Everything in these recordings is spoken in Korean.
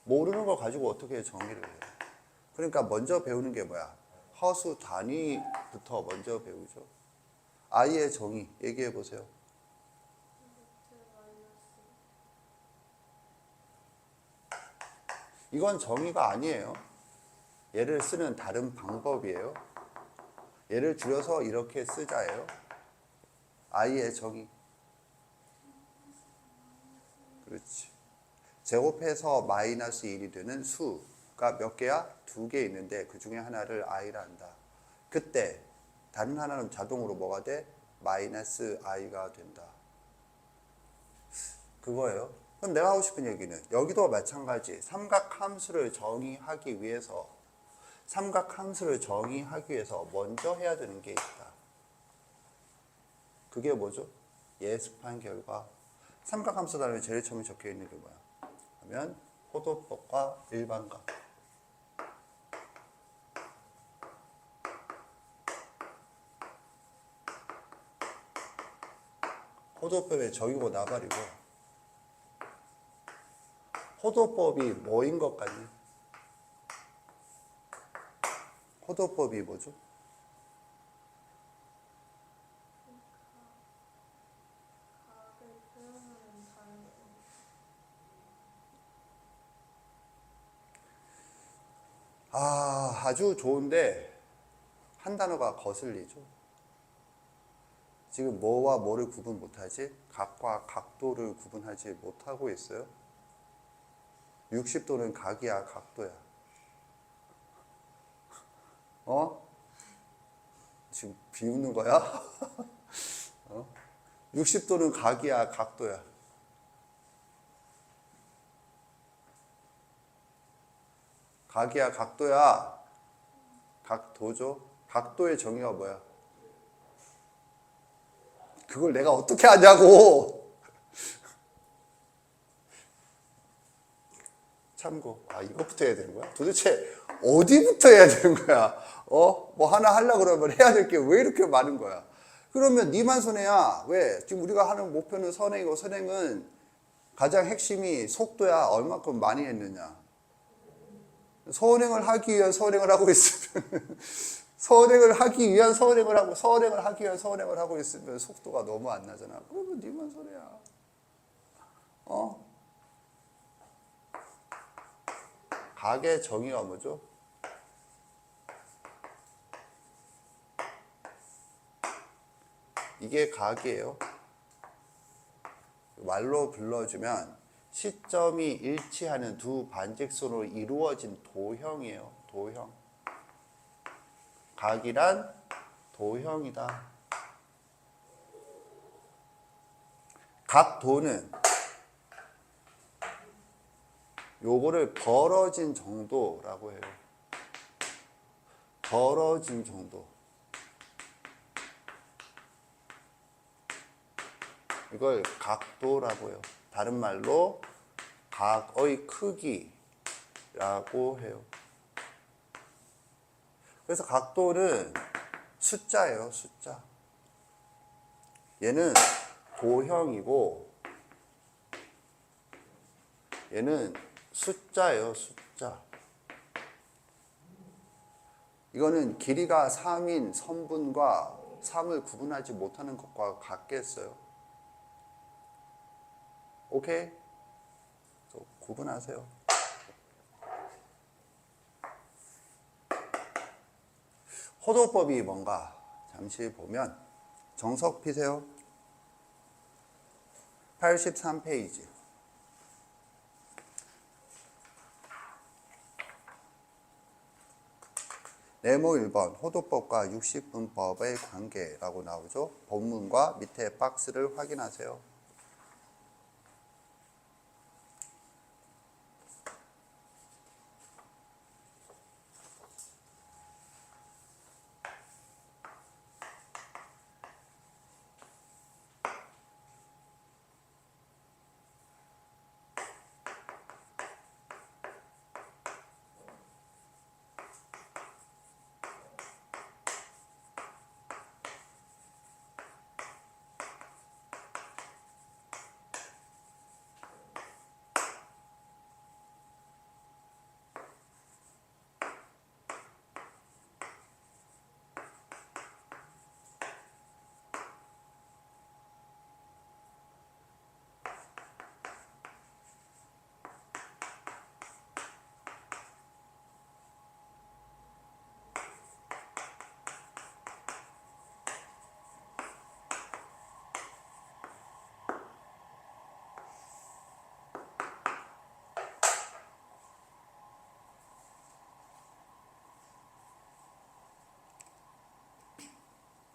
모르는 걸 가지고 어떻게 정의를 해요? 그러니까 먼저 배우는 게 뭐야? 허수 단위부터 먼저 배우죠. I의 정의 얘기해 보세요. 이건 정의가 아니에요. 얘를 쓰는 다른 방법이에요. 얘를 줄여서 이렇게 쓰자예요. I의 정의. 그렇지. 제곱해서 마이너스 1이 되는 수가 몇 개야? 2개 있는데 그 중에 하나를 I라 한다. 그때 다른 하나는 자동으로 뭐가 돼? 마이너스 I가 된다. 그거예요. 그럼 내가 하고 싶은 얘기는 여기도 마찬가지. 삼각함수를 정의하기 위해서 먼저 해야 되는 게 있다. 그게 뭐죠? 예습한 결과. 삼각함수 단위에 제일 처음에 적혀 있는 게 뭐야? 하면 호도법과 일반각. 호도법에 적이고 나발이고. 호도법이 뭐인 것 같니? 호도법이 뭐죠? 아주 좋은데 한 단어가 거슬리죠. 지금 뭐와 뭐를 구분 못하지? 각과 각도를 구분하지 못하고 있어요. 60도는 각이야, 각도야. 지금 비웃는 거야? 60도는 각이야, 각도야. 각이야, 각도야. 각도죠. 각도의 정의가 뭐야? 그걸 내가 어떻게 아냐고. 참고. 이것부터 해야 되는 거야? 도대체 어디부터 해야 되는 거야? 뭐 하나 하려고 그러면 해야 될 게 왜 이렇게 많은 거야? 그러면 니만 손해야. 왜? 지금 우리가 하는 목표는 선행이고, 선행은 가장 핵심이 속도야. 얼마큼 많이 했느냐. 선행을 하기 위한 선행을 하고 있으면 선행을 하기 위한 선행을 하고 선행을 하기 위한 선행을 하고 있으면 속도가 너무 안 나잖아. 그러면 니만 손해야. 각의 정의가 뭐죠? 이게 각이에요. 말로 불러주면 시점이 일치하는 두 반직선으로 이루어진 도형이에요. 도형. 각이란 도형이다. 각도는 요거를 벌어진 정도라고 해요. 벌어진 정도. 이걸 각도라고 해요. 다른 말로 각의 크기라고 해요. 그래서 각도는 숫자예요, 숫자. 얘는 도형이고 얘는 숫자예요, 숫자. 이거는 길이가 3인 선분과 3을 구분하지 못하는 것과 같겠어요. 오케이? 구분하세요. 호도법이 뭔가 잠시 보면 정석 피세요. 83페이지. 네모 1번 호도법과 60분법의 관계라고 나오죠. 본문과 밑에 박스를 확인하세요.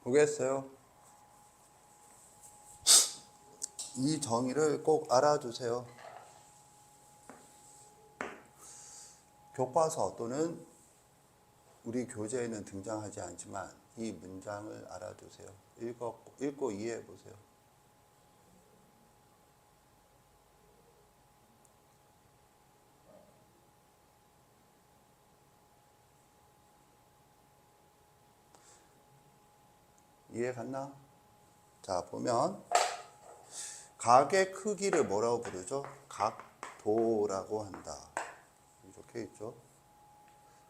보겠어요? 이 정의를 꼭 알아두세요. 교과서 또는 우리 교재에는 등장하지 않지만 이 문장을 알아두세요. 읽고 이해해 보세요. 이해 갔나? 자, 보면 각의 크기를 뭐라고 부르죠? 각도라고 한다. 이렇게 있죠.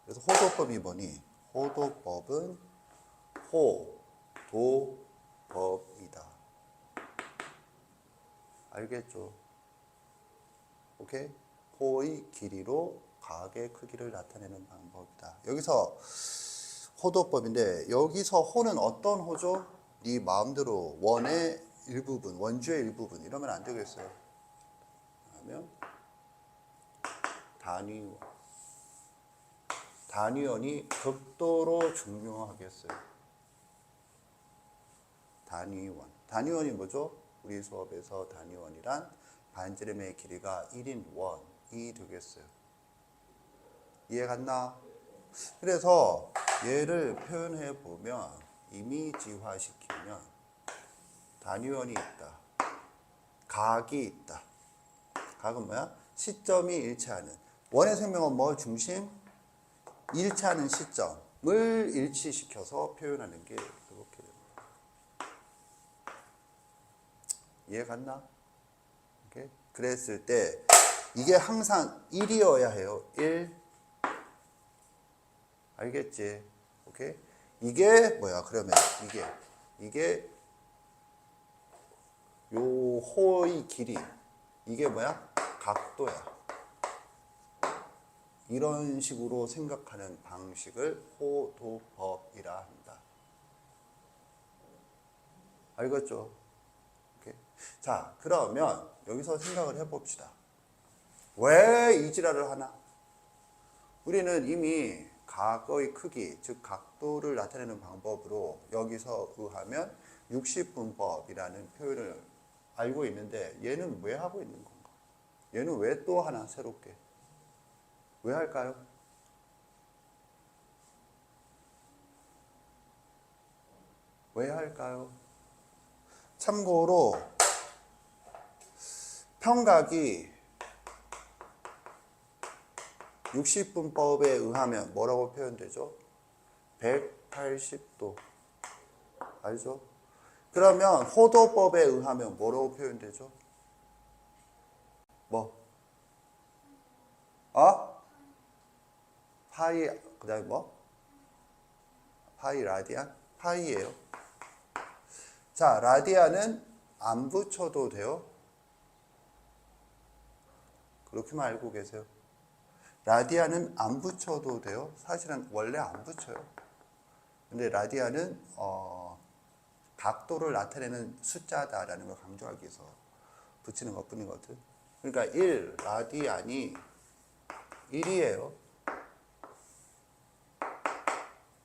그래서 호도법이 뭐니? 호도법은 호도법이다. 알겠죠? 오케이? 호의 길이로 각의 크기를 나타내는 방법이다. 여기서 호도법인데 여기서 호는 어떤 호죠? 네 마음대로 원의 일부분, 원주의 일부분 이러면 안 되겠어요. 그러면 단위원. 단위원이 극도로 중요하겠어요. 단위원. 단위원이 뭐죠? 우리 수업에서 단위원이란 반지름의 길이가 1인 원이 되겠어요. 이해 갔나? 그래서 얘를 표현해 보면 이미지화 시키면 단위원이 있다. 각이 있다. 각은 뭐야? 시점이 일치하는. 원의 생명은 뭐 중심? 일치하는 시점을 일치시켜서 표현하는 게 그렇게 됩니다. 이해 갔나? 오케이? 그랬을 때 이게 항상 1이어야 해요. 1. 알겠지? 오케이? 이게 뭐야? 그러면 이게 요 호의 길이 이게 뭐야? 각도야. 이런 식으로 생각하는 방식을 호도법이라 한다. 알겠죠? 오케이. 자, 그러면 여기서 생각을 해봅시다. 왜 이 지랄을 하나? 우리는 이미 각의 크기, 즉 각도를 나타내는 방법으로 여기서 의하면 60분법이라는 표현을 알고 있는데 얘는 왜 하고 있는 건가? 얘는 왜 또 하나 새롭게? 왜 할까요? 왜 할까요? 참고로 평각이 60분법에 의하면 뭐라고 표현되죠? 180도. 알죠? 그러면 호도법에 의하면 뭐라고 표현되죠? 뭐? 파이, 그 다음에 뭐? 파이 라디안? 파이예요. 자, 라디안은 안 붙여도 돼요? 그렇게만 알고 계세요. 라디안은 안 붙여도 돼요? 사실은 원래 안 붙여요. 근데 라디안은 각도를 나타내는 숫자다라는 걸 강조하기 위해서 붙이는 것 뿐이거든. 그러니까 1, 라디안이 1이에요.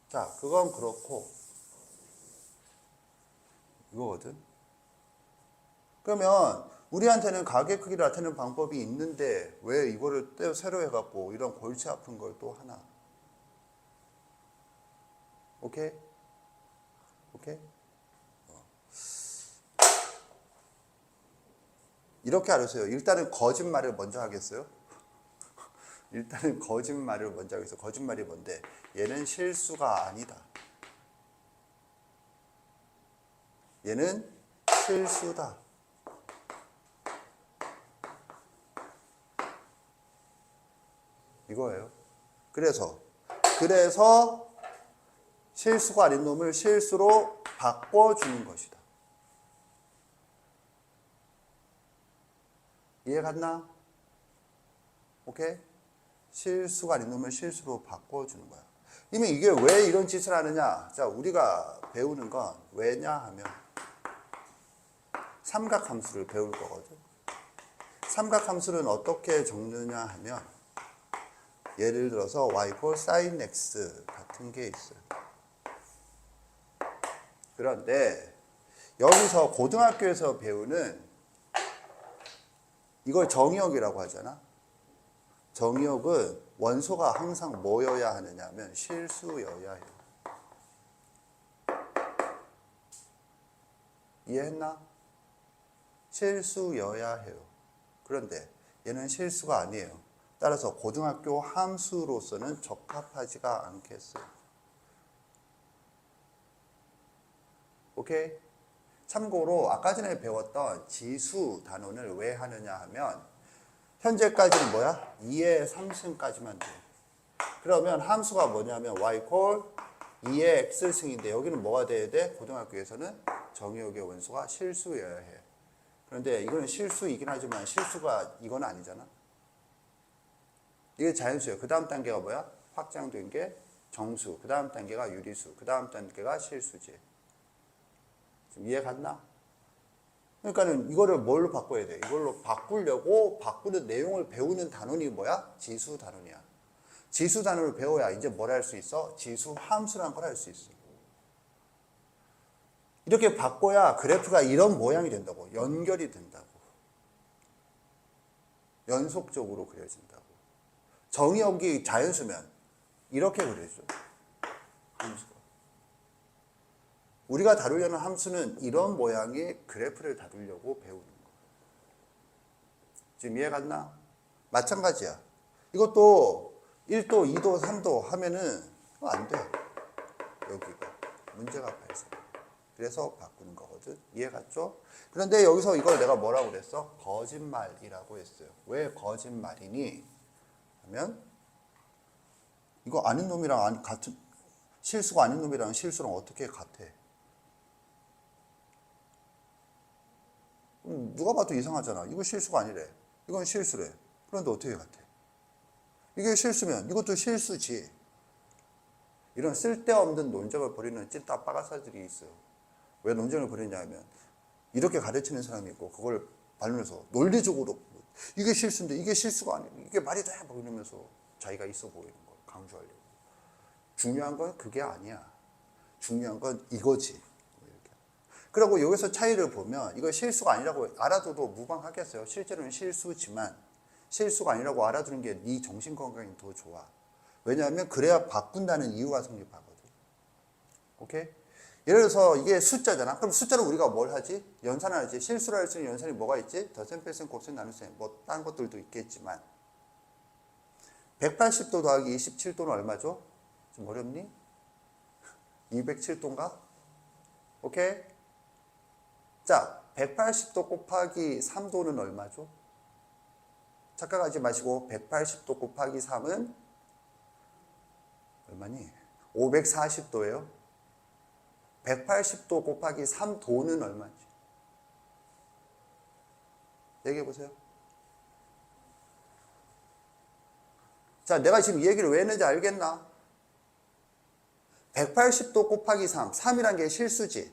자, 그건 그렇고 이거거든. 그러면 우리한테는 각의 크기를 나타내는 방법이 있는데 왜 이거를 또 새로 해갖고 이런 골치 아픈 걸 또 하나? 오케이? 오케이? 이렇게 알으세요. 일단은 거짓말을 먼저 하겠어요? 일단은 거짓말을 먼저 하겠어요. 거짓말이 뭔데? 얘는 실수가 아니다. 얘는 실수다. 이거예요. 그래서 실수가 아닌 놈을 실수로 바꿔주는 것이다. 이해 갔나? 오케이? 실수가 아닌 놈을 실수로 바꿔주는 거야. 이미 이게 왜 이런 짓을 하느냐? 자, 우리가 배우는 건 왜냐 하면 삼각함수를 배울 거거든. 삼각함수는 어떻게 적느냐 하면 예를 들어서 y equal sin x 같은 게 있어요. 그런데 여기서 고등학교에서 배우는 이걸 정의역이라고 하잖아. 정의역은 원소가 항상 뭐여야 하느냐 하면 실수여야 해요. 이해했나? 실수여야 해요. 그런데 얘는 실수가 아니에요. 따라서 고등학교 함수로서는 적합하지가 않겠어요. 오케이? 참고로 아까 전에 배웠던 지수 단원을 왜 하느냐 하면 현재까지는 뭐야? 2의 3승까지만 돼. 그러면 함수가 뭐냐면 y 콜 2의 x승인데 여기는 뭐가 돼야 돼? 고등학교에서는 정의역의 원소가 실수여야 해. 그런데 이거는 실수이긴 하지만 실수가 이건 아니잖아. 이게 자연수예요. 그 다음 단계가 뭐야? 확장된 게 정수, 그 다음 단계가 유리수, 그 다음 단계가 실수지. 지금 이해 갔나? 그러니까는 이거를 뭘로 바꿔야 돼? 이걸로 바꾸려고 바꾸는 내용을 배우는 단원이 뭐야? 지수 단원이야. 지수 단원을 배워야 이제 뭘 할 수 있어? 지수 함수라는 걸 할 수 있어. 이렇게 바꿔야 그래프가 이런 모양이 된다고. 연결이 된다고. 연속적으로 그려진다고. 정의역이 자연수면 이렇게 그려져. 함수가. 우리가 다루려는 함수는 이런 모양의 그래프를 다루려고 배우는 거예요. 지금 이해 갔나? 마찬가지야. 이것도 1도, 2도, 3도 하면은 안 돼. 여기가. 문제가 발생. 그래서 바꾸는 거거든. 이해 갔죠? 그런데 여기서 이걸 내가 뭐라고 그랬어? 거짓말이라고 했어요. 왜 거짓말이니? 하면 이거 아닌 놈이랑 같은 실수가 아닌 놈이랑 실수랑 어떻게 같아? 누가 봐도 이상하잖아. 이거 실수가 아니래. 이건 실수래. 그런데 어떻게 같아? 이게 실수면 이것도 실수지. 이런 쓸데없는 논쟁을 벌이는 찐따 빠가사들이 있어요. 왜 논쟁을 벌이냐면 이렇게 가르치는 사람이 있고 그걸 발면서 논리적으로 이게 실수인데 이게 실수가 아니고 이게 말이 돼 막 이러면서 자기가 있어 보이는 걸 강조하려고. 중요한 건 그게 아니야. 중요한 건 이거지. 그리고 여기서 차이를 보면 이거 실수가 아니라고 알아둬도 무방하겠어요. 실제로는 실수지만 실수가 아니라고 알아두는 게 네 정신건강이 더 좋아. 왜냐하면 그래야 바꾼다는 이유가 성립하거든. 오케이? 예를 들어서 이게 숫자잖아. 그럼 숫자로 우리가 뭘 하지? 연산을 하지. 실수를 할 수 있는 연산이 뭐가 있지? 더셈, 뺄셈, 곱셈, 나눗셈. 뭐 다른 것들도 있겠지만 180도 더하기 27도는 얼마죠? 좀 어렵니? 207도인가? 오케이? 자, 180도 곱하기 3도는 얼마죠? 착각하지 마시고 180도 곱하기 3은 얼마니? 540도예요. 180도 곱하기 3도는 얼마지? 얘기해 보세요. 자, 내가 지금 이 얘기를 왜 했는지 알겠나? 180도 곱하기 3, 3이란 게 실수지.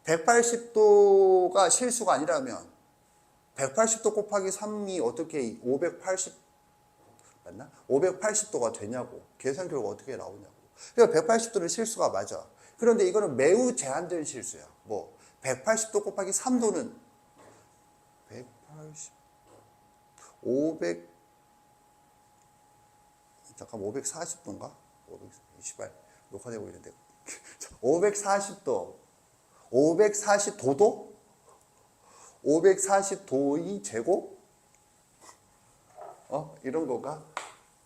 180도가 실수가 아니라면 180도 곱하기 3이 어떻게 580 맞나? 580도가 되냐고. 계산 결과 어떻게 나오냐고. 그러니까 180도는 실수가 맞아. 그런데 이거는 매우 제한된 실수야. 뭐 180도 곱하기 3도는 180 500 잠깐 540도인가? 528 녹화되고 있는데 540도 540도도? 540도의 제곱? 이런 거가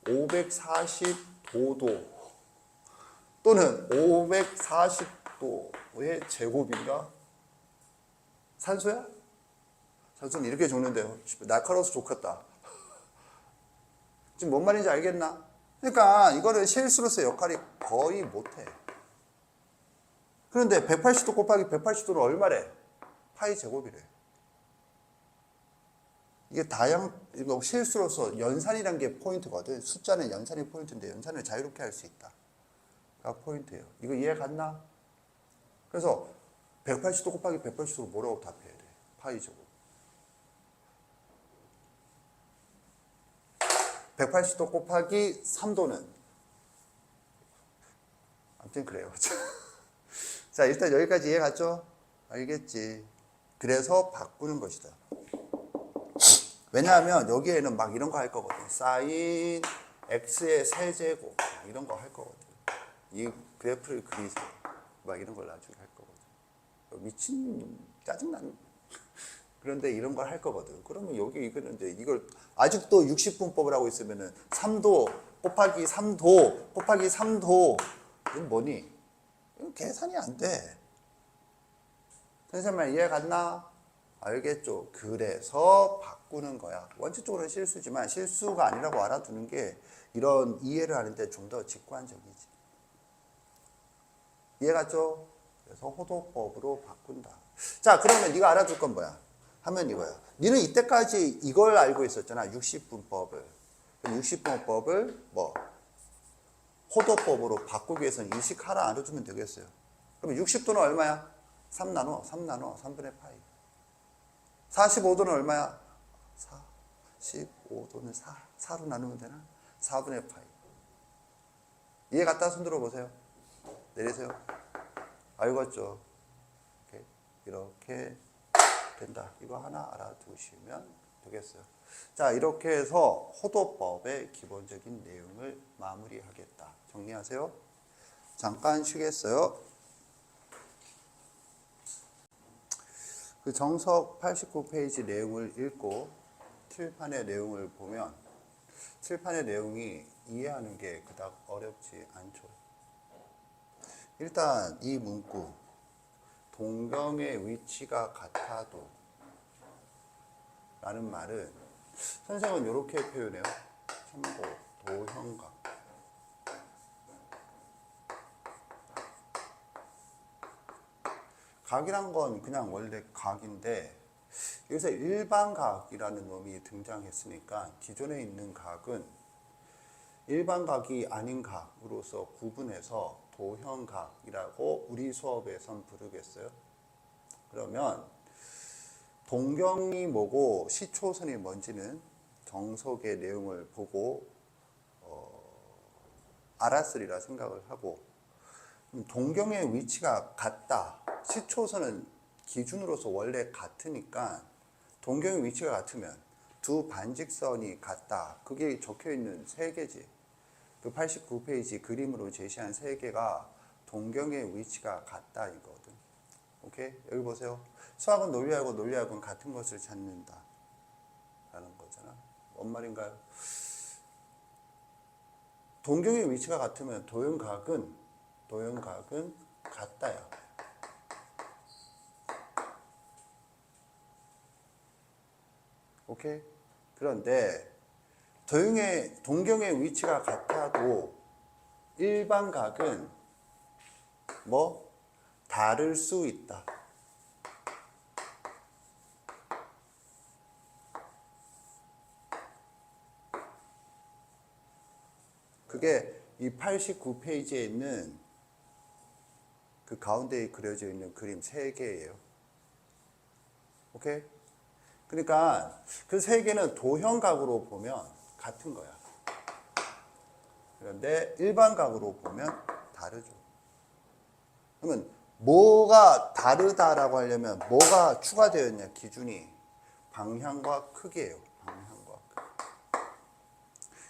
540도도 또는 540도의 제곱인가? 산소야? 산소는 이렇게 적는데요. 날카로워서 좋겠다. 지금 뭔 말인지 알겠나? 그러니까 이거는 실수로서 역할이 거의 못해. 그런데 180도 곱하기 180도는 얼마래? 파이 제곱이래. 이게 이거 실수로서 연산이란 게 포인트거든. 숫자는 연산이 포인트인데 연산을 자유롭게 할 수 있다. 가 포인트예요. 이거 이해 갔나? 그래서 180도 곱하기 180도 뭐라고 답해야 돼? 파이 제곱. 180도 곱하기 3도는 아무튼 그래요. 자, 일단 여기까지 이해 갔죠? 알겠지. 그래서 바꾸는 것이다. 왜냐하면 여기에는 막 이런 거 할 거거든. 사인 x의 세제곱 이런 거 할 거거든. 이 그래프를 그리세요. 막 이런 걸 나중에 할 거거든. 미친 짜증나는. 그런데 이런 걸 할 거거든. 그러면 여기 이걸 아직도 60분법을 하고 있으면은 3도 곱하기 3도 곱하기 3도 이건 뭐니? 이건 계산이 안 돼. 선생님 이해 갔나? 알겠죠? 그래서 바꾸는 거야. 원칙적으로는 실수지만 실수가 아니라고 알아두는 게 이런 이해를 하는데 좀 더 직관적이지. 이해 갔죠? 그래서 호도법으로 바꾼다. 자, 그러면 네가 알아둘 건 뭐야? 하면 이거야. 너는 이때까지 이걸 알고 있었잖아. 60분법을. 60분법을 뭐 호도법으로 바꾸기 위해서는 이식 하나 알아두면 되겠어요. 그럼 60도는 얼마야? 3 나눠 3분의 파이. 45도는 얼마야? 45도는 4로 나누면 되나? 4분의 파이. 이해 갔다 손 들어보세요. 내리세요. 알겠죠? 이렇게 된다. 이거 하나 알아두시면 되겠어요. 자, 이렇게 해서 호도법의 기본적인 내용을 마무리하겠다. 정리하세요. 잠깐 쉬겠어요. 그 정석 89페이지 내용을 읽고 칠판의 내용을 보면 칠판의 내용이 이해하는 게 그닥 어렵지 않죠. 일단 이 문구 동경의 위치가 같아도 라는 말은 선생은 이렇게 표현해요. 참고 도형각. 각이란 건 그냥 원래 각인데 여기서 일반각이라는 놈이 등장했으니까 기존에 있는 각은 일반각이 아닌 각으로서 구분해서 도형각이라고 우리 수업에선 부르겠어요. 그러면 동경이 뭐고 시초선이 뭔지는 정석의 내용을 보고 알았으리라 생각을 하고, 동경의 위치가 같다. 시초선은 기준으로서 원래 같으니까 동경의 위치가 같으면 두 반직선이 같다. 그게 적혀있는 세 개지. 그 89페이지 그림으로 제시한 세 개가 동경의 위치가 같다 이거든. 오케이? 여기 보세요. 수학은 논리하고 논리학은 같은 것을 찾는다 라는 거잖아. 뭔 말인가요? 동경의 위치가 같으면 도형각은 같다야. 오케이? 그런데 동경의 위치가 같아도 일반각은 뭐 다를 수 있다. 그게 이 89페이지에 있는 그 가운데에 그려져 있는 그림 3개예요. 오케이? 그러니까 그 3개는 도형각으로 보면 같은 거야. 그런데 일반각으로 보면 다르죠. 그러면 뭐가 다르다라고 하려면 뭐가 추가되어 있냐? 기준이 방향과 크기예요. 방향과 크기.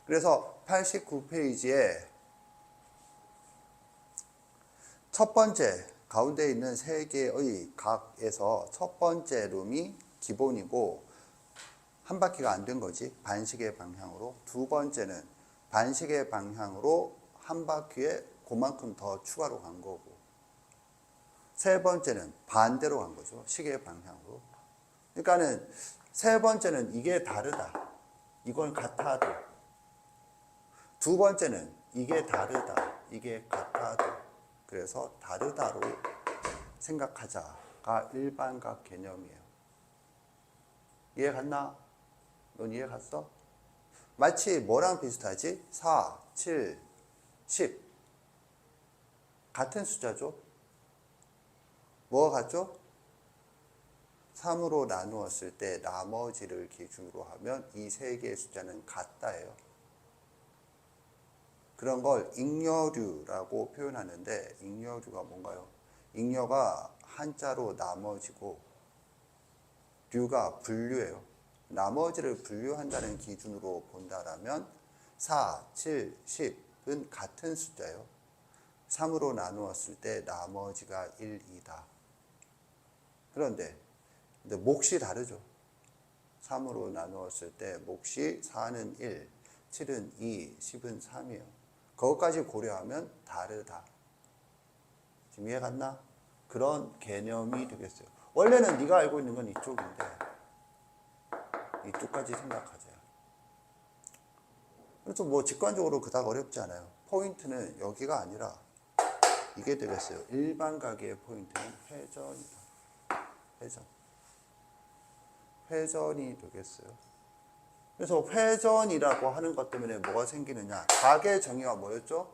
그래서 89페이지에 첫 번째 가운데 있는 3개의 각에서 첫 번째 룸이 기본이고 한 바퀴가 안 된 거지. 반시계 방향으로. 두 번째는 반시계 방향으로 한 바퀴에 그만큼 더 추가로 간 거고, 세 번째는 반대로 간 거죠. 시계 방향으로. 그러니까는 세 번째는 이게 다르다. 이건 같아도. 두 번째는 이게 다르다. 이게 같아도. 그래서 다르다로 생각하자가 일반각 개념이에요. 이해 갔나? 넌 이해 갔어? 마치 뭐랑 비슷하지? 4, 7, 10 같은 숫자죠? 뭐가 같죠? 3으로 나누었을 때 나머지를 기준으로 하면 이 3개의 숫자는 같다예요. 그런 걸 잉여류라고 표현하는데, 잉여류가 뭔가요? 잉여가 한자로 나머지고 류가 분류예요. 나머지를 분류한다는 기준으로 본다라면 4, 7, 10은 같은 숫자예요. 3으로 나누었을 때 나머지가 1, 2다. 그런데 몫이 다르죠. 3으로 나누었을 때 몫이 4는 1, 7은 2, 10은 3이에요. 그것까지 고려하면 다르다. 지금 이해 갔나? 그런 개념이 되겠어요. 원래는 네가 알고 있는 건 이쪽인데 이쪽까지 생각하자. 그래서 뭐 직관적으로 그닥 어렵지 않아요. 포인트는 여기가 아니라 이게 되겠어요. 일반 가계의 포인트는 회전이다. 회전. 회전이 되겠어요. 그래서 회전이라고 하는 것 때문에 뭐가 생기느냐. 가계 정의가 뭐였죠?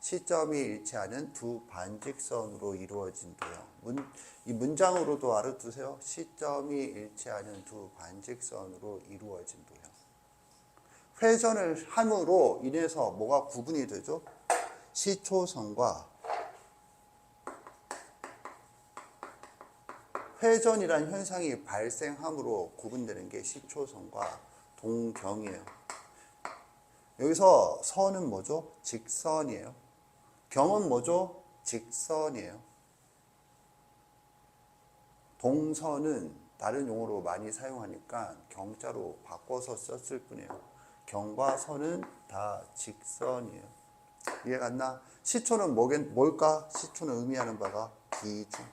시점이 일치하는 두 반직선으로 이루어진 도형. 이 문장으로도 알아두세요. 시점이 일치하는 두 반직선으로 이루어진 도형. 회전을 함으로 인해서 뭐가 구분이 되죠? 시초선과 회전이란 현상이 발생함으로 구분되는 게 시초선과 동경이에요. 여기서 선은 뭐죠? 직선이에요. 경은 뭐죠? 직선이에요. 동선은 다른 용어로 많이 사용하니까 경자로 바꿔서 썼을 뿐이에요. 경과 선은 다 직선이에요. 이해 갔나? 시초는 뭘까? 시초는 의미하는 바가 기준.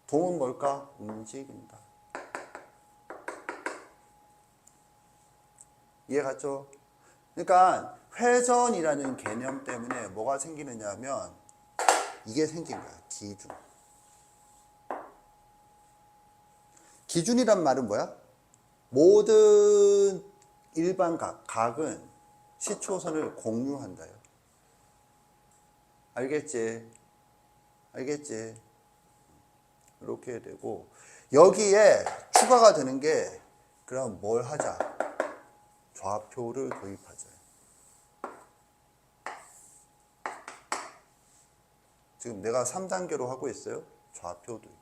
동은 뭘까? 움직인다. 이해 갔죠? 그러니까 회전이라는 개념 때문에 뭐가 생기느냐 하면 이게 생긴 거야. 기준. 기준이란 말은 뭐야? 모든 일반 각은 시초선을 공유한다요. 알겠지? 알겠지? 이렇게 되고 여기에 추가가 되는 게 그럼 뭘 하자? 좌표를 도입하자. 지금 내가 3단계로 하고 있어요. 좌표 도입.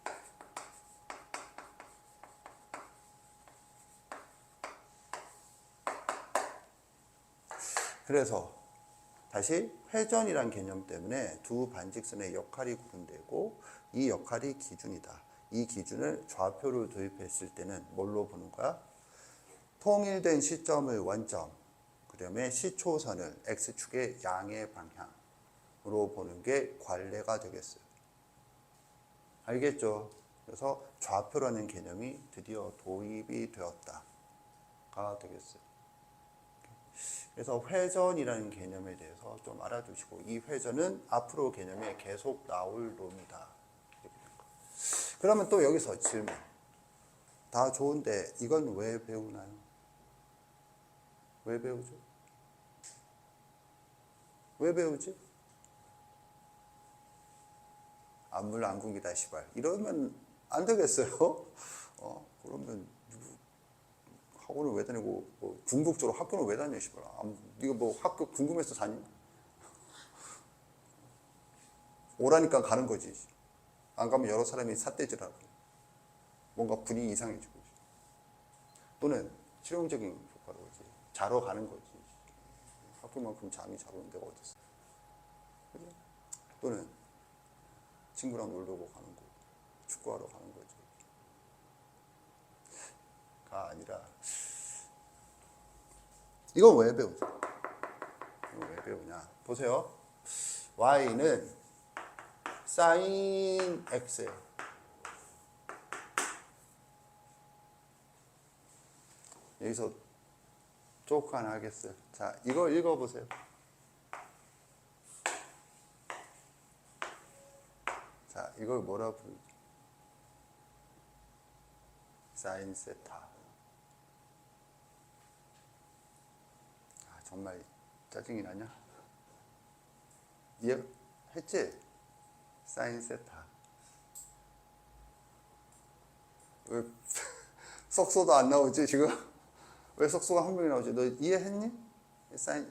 그래서 다시 회전이란 개념 때문에 두 반직선의 역할이 구분되고 이 역할이 기준이다. 이 기준을 좌표를 도입했을 때는 뭘로 보는 거야? 통일된 시점을 원점, 그 다음에 시초선을 X축의 양의 방향으로 보는 게 관례가 되겠어요. 알겠죠? 그래서 좌표라는 개념이 드디어 도입이 되었다가 되겠어요. 그래서 회전이라는 개념에 대해서 좀 알아두시고 이 회전은 앞으로 개념에 계속 나올 놈이다. 그러면 또 여기서 질문. 다 좋은데 이건 왜 배우나요? 왜 배우죠? 왜 배우지? 안물 안궁기다 시발. 이러면 안 되겠어요? 그러면 학원을 왜 다니고 뭐 궁극적으로 학교는 왜 다녀 시발. 네가 뭐 학교 궁금해서 다니? 오라니까 가는 거지. 안 가면 여러 사람이 삿대질하고 뭔가 분위기 이상해지고 또는 실용적인 효과로 오지. 자러 가는 거지. 학교만큼 잠이 잘 오는 데가 어딨어. 그죠? 또는 친구랑 놀러고 가는 거, 축구하러 가는 거지. 가 아니라 이건 왜 배우죠? 이건 왜 배우냐? 보세요. y는 sin x예요. 여기서 조금 하나 하겠어요. 자, 이거 읽어보세요. 자, 이걸 뭐라 부르죠? sin 세타. 아, 정말 짜증이 나냐? 이해했지? sin 세타. 왜 썩소도 안 나오지 지금? 왜 썩소가 한 명이 나오지? 너 이해했니? sin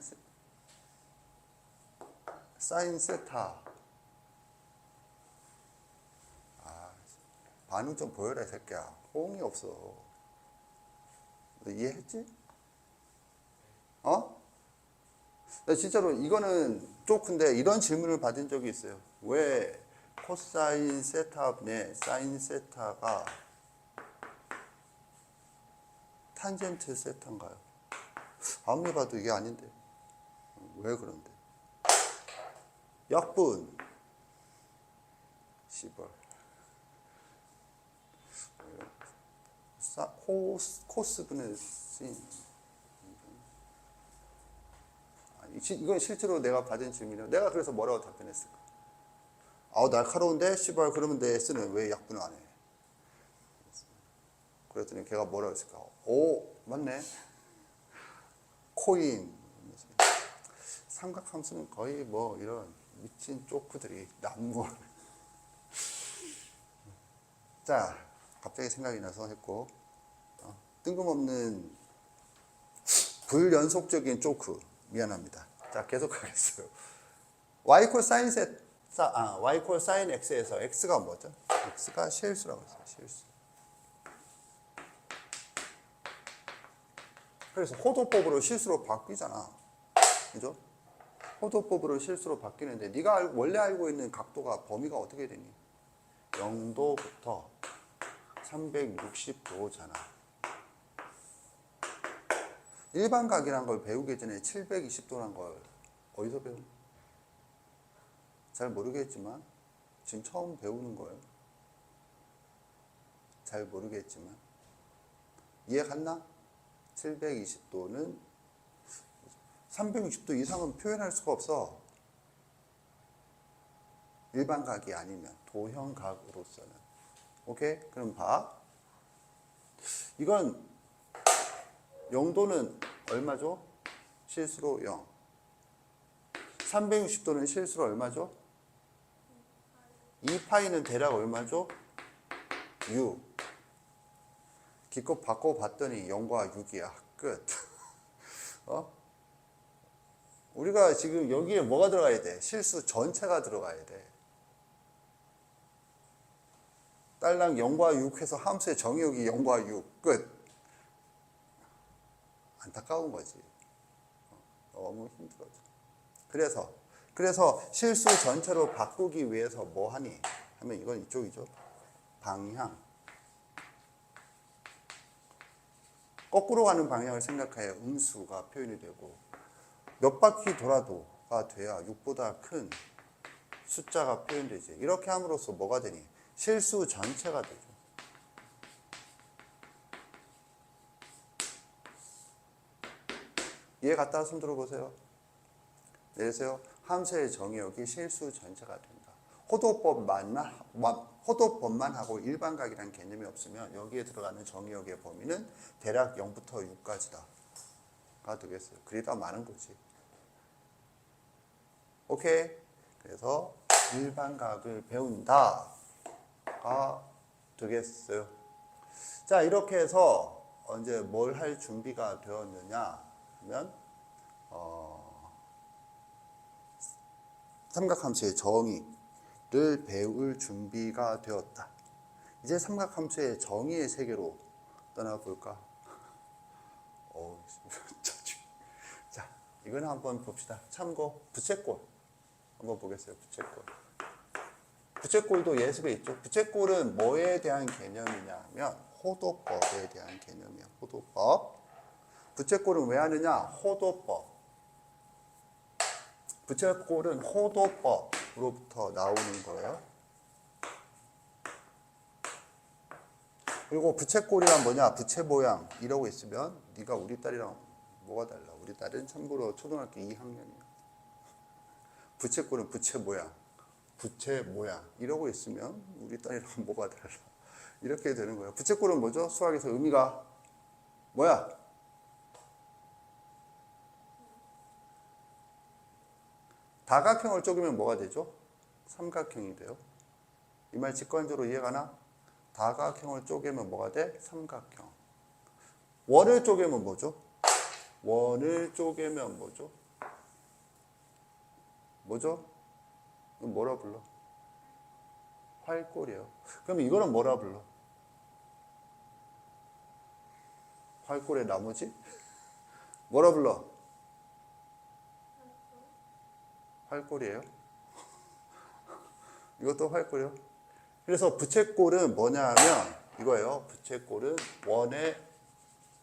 세타. 반응 좀 보여라 이 새끼야. 호응이 없어. 너 이해했지? 어? 나 진짜로 이거는 조크인데 이런 질문을 받은 적이 있어요. 왜 코사인 세타분의 사인 세타가 탄젠트 세타인가요? 아무리 봐도 이게 아닌데. 왜 그런데? 약분. 씨발. 코스분의 신. 이건 실제로 내가 받은 질문이야. 내가 그래서 뭐라고 답변했을까? 날카로운데? 씨발, 그러면 내 S는 왜 약분을 안 해? 그랬더니 걔가 뭐라고 했을까? 오, 맞네. 코인. 삼각함수는 거의 뭐 이런 미친 쪼크들이 난무를. 자, 갑자기 생각이 나서 했고, 뜬금없는 불연속적인 쪼크. 미안합니다. 자, 계속 하겠어요. y 콜 사인 y 콜 사인 x에서 x가 뭐죠? x가 실수라고 했어요. 실수. 그래서 호도법으로 실수로 바뀌잖아. 그죠? 호도법으로 실수로 바뀌는데 네가 원래 알고 있는 각도가 범위가 어떻게 되니? 0도부터 360도잖아. 일반각이란 걸 배우기 전에 720도란 걸 어디서 배우니? 잘 모르겠지만 지금 처음 배우는 거예요. 잘 모르겠지만 이해 갔나? 720도는 360도 이상은 표현할 수가 없어. 일반각이 아니면 도형각으로서는. 오케이? 그럼 봐. 이건 0도는 얼마죠? 실수로 0. 360도는 실수로 얼마죠? 2파이는 대략 얼마죠? 6. 기껏 바꿔봤더니 0과 6이야. 끝. 우리가 지금 여기에 뭐가 들어가야 돼? 실수 전체가 들어가야 돼. 딸랑 0과 6 해서 함수의 정의역이 0과 6. 끝. 안타까운 거지. 너무 힘들어져. 그래서 실수 전체로 바꾸기 위해서 뭐 하니? 하면 이건 이쪽이죠. 방향. 거꾸로 가는 방향을 생각해야 음수가 표현이 되고 몇 바퀴 돌아도가 돼야 6보다 큰 숫자가 표현되지. 이렇게 함으로써 뭐가 되니? 실수 전체가 되죠. 이해 갔다 손 들어보세요. 내리세요. 함수의 정의역이 실수 전체가 된다. 호도법만 하고 일반각이라는 개념이 없으면 여기에 들어가는 정의역의 범위는 대략 0부터 6까지가 되겠어요. 그리 더 많은 거지. 오케이? 그래서 일반각을 배운다가 되겠어요. 자, 이렇게 해서 이제 뭘 할 준비가 되었느냐 하면 삼각함수의 정의를 배울 준비가 되었다. 이제 삼각함수의 정의의 세계로 떠나볼까? 자, 이거는 한번 봅시다. 참고 부채꼴 한번 보겠어요. 부채꼴도 예습에 있죠. 부채꼴은 뭐에 대한 개념이냐 하면 호도법에 대한 개념이야. 호도법. 부채꼴은 왜 하느냐? 호도법. 부채꼴은 호도법으로부터 나오는 거예요. 그리고 부채꼴이란 뭐냐? 부채 모양 이러고 있으면 네가 우리 딸이랑 뭐가 달라? 우리 딸은 참고로 초등학교 2학년이야. 부채꼴은 부채 모양 이러고 있으면 우리 딸이랑 뭐가 달라? 이렇게 되는 거예요. 부채꼴은 뭐죠? 수학에서 의미가 뭐야? 다각형을 쪼개면 뭐가 되죠? 삼각형이 돼요. 이 말 직관적으로 이해가나? 다각형을 쪼개면 뭐가 돼? 삼각형. 원을 쪼개면 뭐죠? 원을 쪼개면 뭐죠? 뭐죠? 뭐라 불러? 활골이에요. 그럼 이거는 뭐라 불러? 활골의 나머지? 뭐라 불러? 활골이에요. 이것도 활골이요. 그래서 부채꼴은 뭐냐 하면 이거예요. 부채꼴은 원의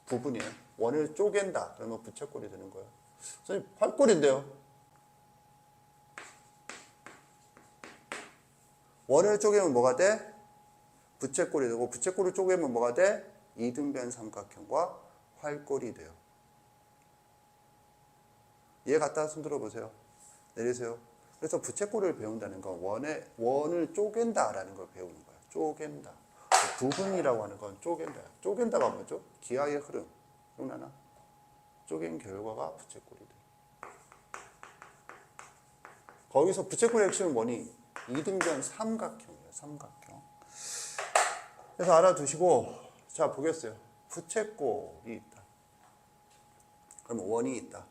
부분이에요. 원을 쪼갠다. 그러면 부채꼴이 되는 거예요. 선생님, 활골인데요. 원을 쪼개면 뭐가 돼? 부채꼴이 되고, 부채꼴을 쪼개면 뭐가 돼? 이등변 삼각형과 활골이 돼요. 이해 갔다 손 들어보세요. 내리세요. 그래서 부채꼴을 배운다는 건 원을 쪼갠다라는 걸 배우는 거예요. 쪼갠다. 부분이라고 하는 건 쪼갠다. 쪼갠다가 뭐죠? 기하의 흐름. 기억나나? 쪼갠 결과가 부채꼴이 돼. 거기서 부채꼴의 핵심은 뭐니? 이등변 삼각형이에요. 삼각형. 그래서 알아두시고, 자, 보겠어요. 부채꼴이 있다. 그러면 원이 있다.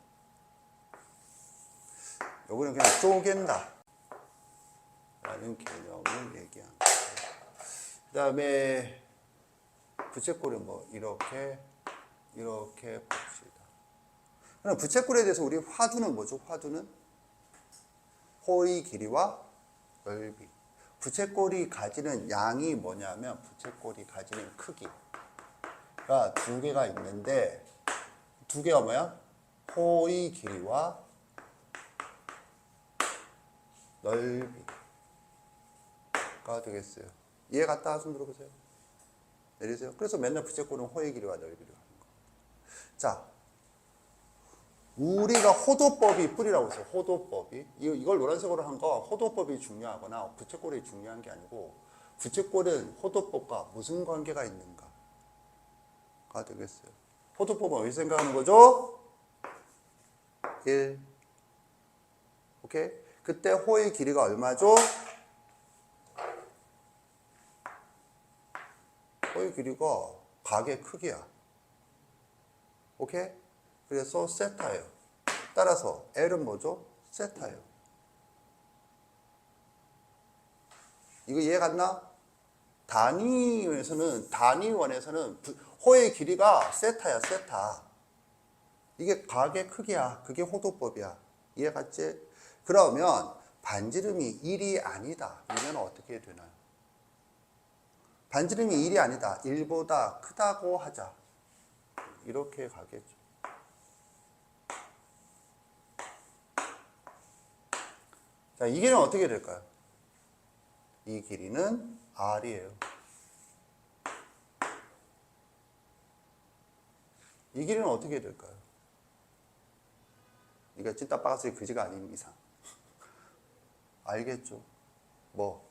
여기는 그냥 쪼갠다 라는 개념을 얘기하는 거예요. 그 다음에 부채꼴은 뭐 이렇게 봅시다. 그럼 부채꼴에 대해서 우리 화두는 뭐죠? 화두는 호의 길이와 넓이. 부채꼴이 가지는 양이 뭐냐면 부채꼴이 가지는 크기가 두 개가 있는데 두 개가 뭐야? 호의 길이와 넓이가 되겠어요. 이해 갔다 손 들어보세요. 내리세요. 그래서 맨날 부채꼴은 호의 길이와 넓이를 하는 거. 자, 우리가 호도법이 뿌리라고 했어요. 호도법이. 이걸 노란색으로 한 거 호도법이 중요하거나 부채꼴이 중요한 게 아니고 부채꼴은 호도법과 무슨 관계가 있는가가 되겠어요. 호도법은 어디서 생각하는 거죠? 1. 오케이? 그때 호의 길이가 얼마죠? 호의 길이가 각의 크기야. 오케이? 그래서 세타예요. 따라서 L은 뭐죠? 세타예요. 이거 이해 갔나? 단위원에서는 호의 길이가 세타야, 세타. 이게 각의 크기야. 그게 호도법이야. 이해 갔지? 그러면 반지름이 1이 아니다. 이면 어떻게 되나요? 반지름이 1이 아니다. 1보다 크다고 하자. 이렇게 가겠죠. 자, 이 길이는 어떻게 될까요? 이 길이는 R이에요. 이 길이는 어떻게 될까요? 이게 찐따 빠가스의 그지가 아닌 이상. 알겠죠? 뭐?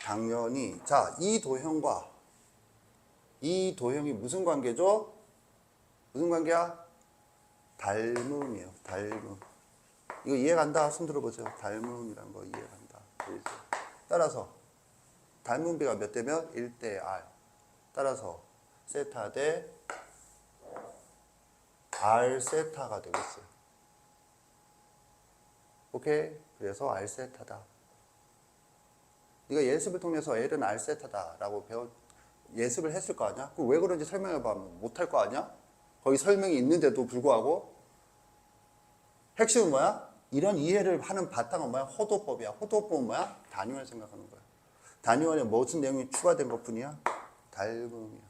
당연히. 자, 이 도형과 이 도형이 무슨 관계죠? 무슨 관계야? 닮음이에요. 닮음. 이거 이해간다? 손 들어보세요. 닮음이란 거 이해간다. 따라서 닮음비가 몇 대면? 1대 R. 따라서 세타 대 R 세타가 되겠어요. 오케이? 그래서 R 세타다. 네가 예습을 통해서 L은 R 세타다라고 예습을 했을 거 아니야? 그럼 왜 그런지 설명해봐. 못할 거 아니야? 거기 설명이 있는데도 불구하고 핵심은 뭐야? 이런 이해를 하는 바탕은 뭐야? 호도법이야. 호도법은 뭐야? 단위원을 생각하는 거야. 단위원에 무슨 내용이 추가된 것 뿐이야? 닮음이야.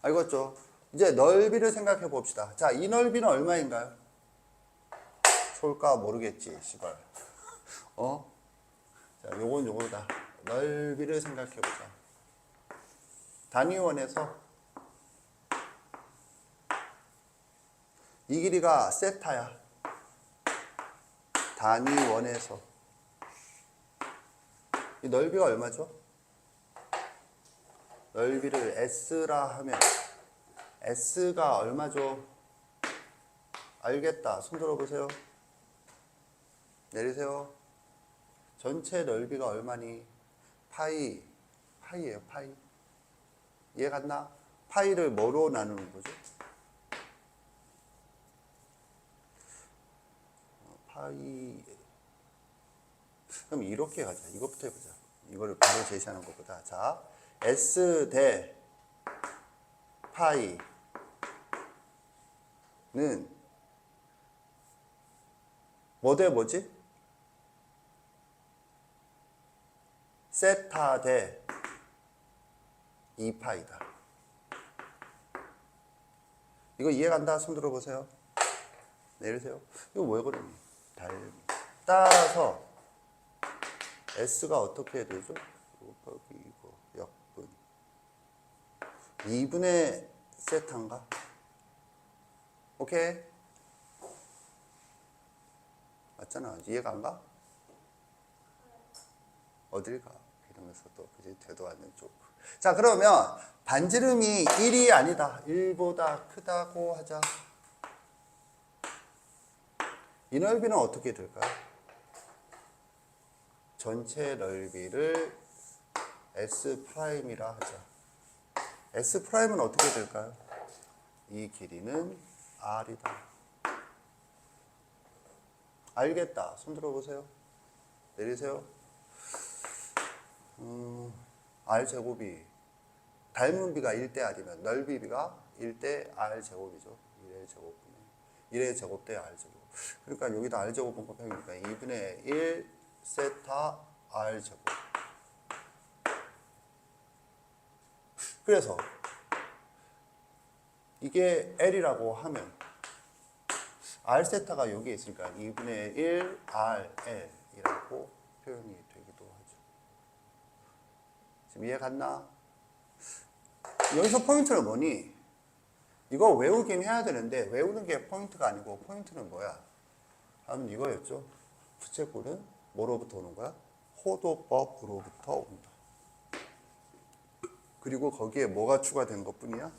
알겠죠? 이제 넓이를 생각해 봅시다. 자, 이 넓이는 얼마인가요? 솔까 모르겠지, 시발. 자, 요건 요거다. 넓이를 생각해 보자. 단위원에서 이 길이가 세타야. 단위원에서 이 넓이가 얼마죠? 넓이를 S라 하면 S가 얼마죠? 알겠다. 손 들어보세요. 내리세요. 전체 넓이가 얼마니? 파이예요, 파이. 이해 갔나? 파이를 뭐로 나누는 거죠? 파이. 그럼 이렇게 가자. 이것부터 해보자. 이거를 바로 제시하는 것보다. 자, S 대 파이는 뭐 대 뭐지? 세타 대 2파이다. 이거 이해간다? 손 들어보세요. 내리세요. 이거 왜 그러니? 따라서 S가 어떻게 되죠? 곱하기 이거 역분 2분의 세타인가? 오케이? 맞잖아. 이해가 안 가? 어딜 가? 이러면서 또 그지 되도 않는 쪽. 자, 그러면 반지름이 1이 아니다. 1보다 크다고 하자. 이 넓이는 어떻게 될까요? 전체 넓이를 S'이라 하자. S'은 어떻게 될까요? 이 길이는 R이다. 알겠다. 손 들어보세요. 내리세요. R제곱이 닮은 비가 1대 R이면 넓이 비가 1대 R제곱이죠. 1의 제곱분의 1의 제곱 대 R제곱. 그러니까 여기다 R제곱 분법해보니까 2분의 1 세타 R제곱. 그래서 이게 L이라고 하면 R 세타가 여기에 있으니까 2분의 1 RL이라고 표현이 되기도 하죠. 지금 이해 갔나? 여기서 포인트는 뭐니? 이거 외우긴 해야 되는데 외우는 게 포인트가 아니고 포인트는 뭐야? 하면 이거였죠. 부채꼴은 뭐로부터 오는 거야? 호도법으로부터 온다. 그리고 거기에 뭐가 추가된 것뿐이야?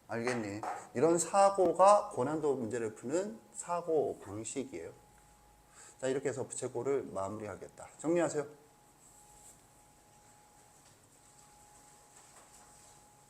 알겠니? 이런 사고가 고난도 문제를 푸는 사고 방식이에요. 자, 이렇게 해서 부채꼴을 마무리하겠다. 정리하세요.